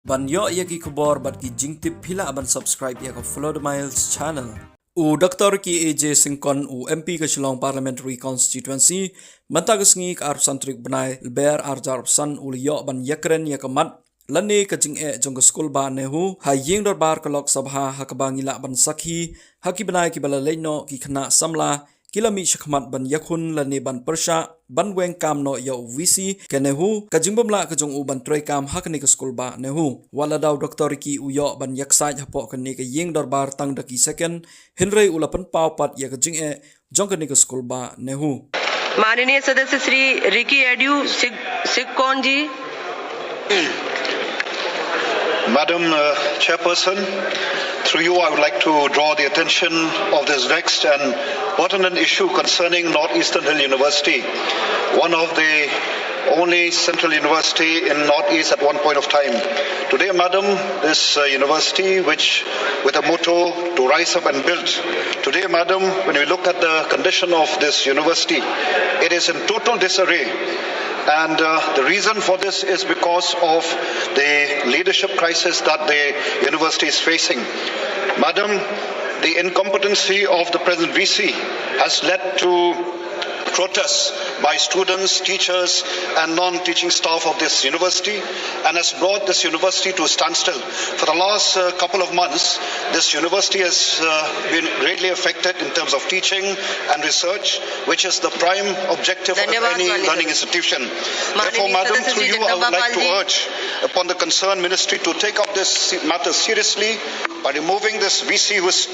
Ban yo ki Khubor bat ki jingtip phila ban subscribe ka FLOWDA channel. U Dr Ricky AJ Singkon u MP ka Shillong Parliamentary Constituency matagasngi ka arsantrik banai ber arjar san u yo ban yakren yakamat lani ka jingeh jong school ba NEHU ha Ïingdorbar ka Lok Sabha hakabangila ban sakhi haki banai ki bala leino ki khana samla kilami shakmat ban yakhun lani ban persha ban weng kam no yo VC ke NEHU ka jingbomla ka jong u ban troi kam hakani ka school ba NEHU wala daw Dr Ricky u yo ban Ïaksaid hapo ka ni ka Ïingdorbar tang daki second hinrei ulapan pawpat ya ka jingeh jong ka ni ka school ba NEHU माननीय सदस्य Shri Ricky edu सिक्कोन ji. Madam Chairperson, through you I would like to draw the attention of this vexed and pertinent issue concerning Northeastern Hill University, one of the only central university in Northeast at one point of time. Today, Madam, this university which with a motto to rise up and build. Today, Madam, when we look at the condition of this university, it is in total disarray. And the reason for this is because of the leadership crisis that the university is facing. Madam, the incompetency of the present VC has led to protests by students, teachers and non-teaching staff of this university and has brought this university to a standstill. For the last couple of months, this university has been greatly affected in terms of teaching and research, which is the prime objective of any learning institution. Therefore, Madam, through you, I would like to urge upon the concerned ministry to take up this matter seriously by removing this VC who is